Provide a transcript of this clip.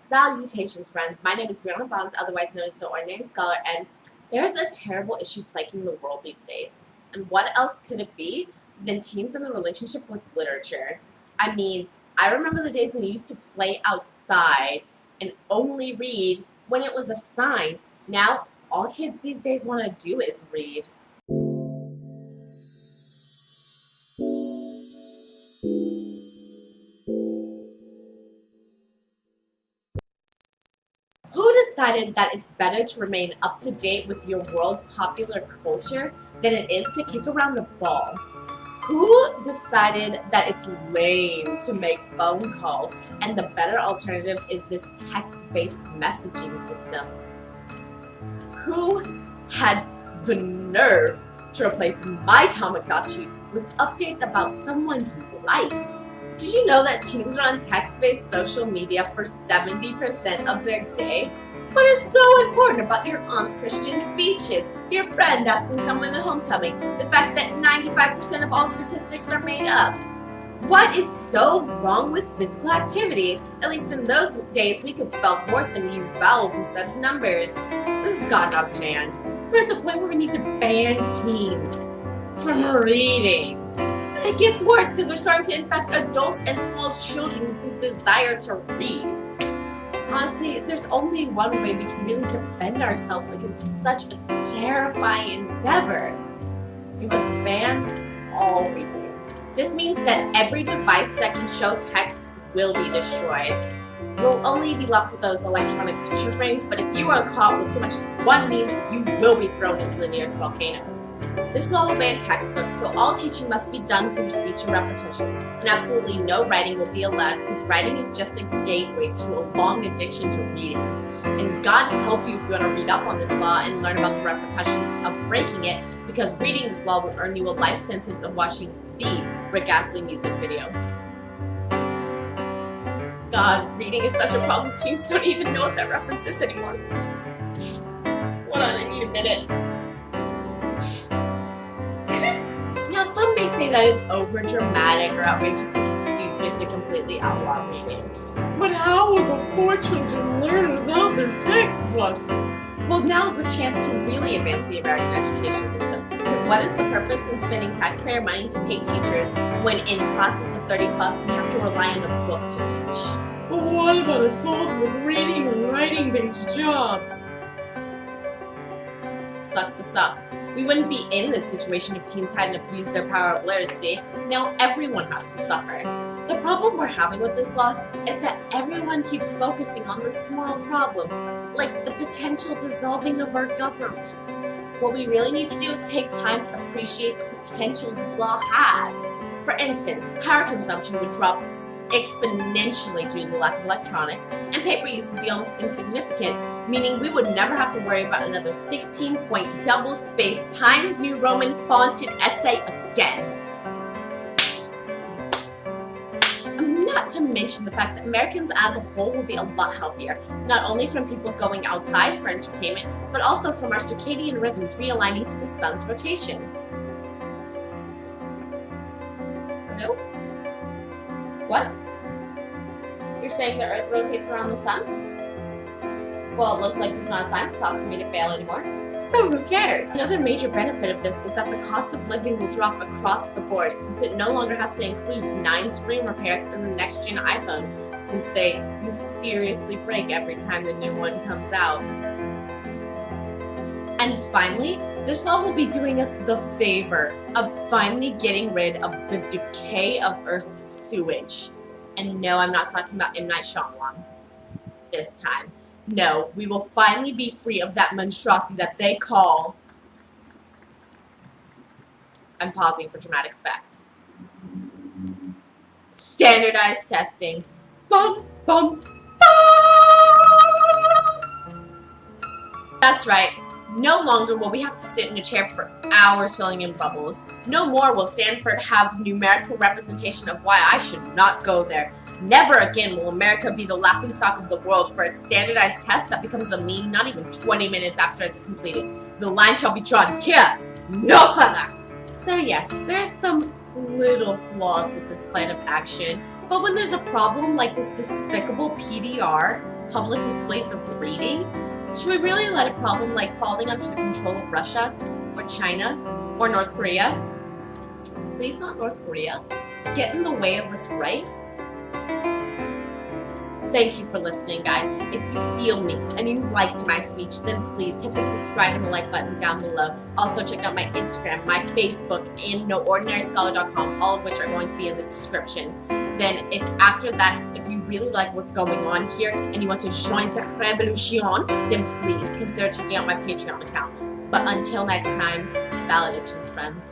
Salutations, friends. My name is Brianna Bonds, otherwise known as the Ordinary Scholar, and there's a terrible issue plaguing the world these days. And what else could it be than teens in a relationship with literature? I mean, I remember the days when you used to play outside and only read when it was assigned. Now, all kids these days want to do is read. Who decided that it's better to remain up to date with your world's popular culture than it is to kick around the ball? Who decided that it's lame to make phone calls and the better alternative is this text-based messaging system? Who had the nerve to replace my Tamagotchi with updates about someone you like? Did you know that teens are on text-based social media for 70% of their day? What is so important about your aunt's Christian speeches, your friend asking someone at homecoming, the fact that 95% of all statistics are made up? What is so wrong with physical activity? At least in those days, we could spell horse and use vowels instead of numbers. This has gotten out of hand. We're at the point where we need to ban teens from reading. And it gets worse because they're starting to infect adults and small children with this desire to read. Honestly, there's only one way we can really defend ourselves against such a terrifying endeavor. We must ban all reading. This means that every device that can show text will be destroyed. We'll only be left with those electronic picture frames, but if you are caught with so much as one meme, you will be thrown into the nearest volcano. This law will ban textbooks, so all teaching must be done through speech and repetition, and absolutely no writing will be allowed because writing is just a gateway to a long addiction to reading. And God help you if you want to read up on this law and learn about the repercussions of breaking it, because reading this law will earn you a life sentence of watching the Rick Astley music video. God, reading is such a problem, teens don't even know what that reference is anymore. Hold on, I need a minute. Now, some may say that it's over-dramatic or outrageously stupid to completely outlaw reading. But how will the poor children learn without their textbooks? Well, now's the chance to really advance the American education system. Because what is the purpose in spending taxpayer money to pay teachers when in classes of 30 plus we have to rely on a book to teach? But what about adults with reading and writing-based jobs? Sucks to suck. We wouldn't be in this situation if teens hadn't abused their power of literacy. Now everyone has to suffer. The problem we're having with this law is that everyone keeps focusing on the small problems, like the potential dissolving of our government. What we really need to do is take time to appreciate the potential this law has. For instance, power consumption would drop exponentially due to the lack of electronics, and paper use would be almost insignificant, meaning we would never have to worry about another 16-point double-spaced Times New Roman fonted essay again. Not to mention the fact that Americans as a whole will be a lot healthier, not only from people going outside for entertainment, but also from our circadian rhythms realigning to the sun's rotation. Hello? What? You're saying the Earth rotates around the sun? Well, it looks like there's not a science class for me to fail anymore. So who cares? Another major benefit of this is that the cost of living will drop across the board since it no longer has to include 9 screen repairs in the next gen iPhone, since they mysteriously break every time the new one comes out. And finally, this law will be doing us the favor of finally getting rid of the decay of Earth's sewage. And no, I'm not talking about M. Night Shyamalan this time. No, we will finally be free of that monstrosity that they call... I'm pausing for dramatic effect. Standardized testing. Bum, bum, bum! That's right. No longer will we have to sit in a chair for hours filling in bubbles. No more will Stanford have numerical representation of why I should not go there. Never again will America be the laughingstock of the world for its standardized test that becomes a meme not even 20 minutes after it's completed. The line shall be drawn here, no further! So yes, there are some little flaws with this plan of action, but when there's a problem like this despicable PDR, public displays of breeding? Should we really let a problem like falling under the control of Russia or China or North Korea? Please not North Korea. Get in the way of what's right? Thank you for listening, guys. If you feel me and you liked my speech, then please hit the subscribe and the like button down below. Also, check out my Instagram, my Facebook, and noordinaryscholar.com, all of which are going to be in the description. Then, after that, if you really like what's going on here and you want to join the revolution, then please consider checking out my Patreon account. But until next time, valedictions, friends.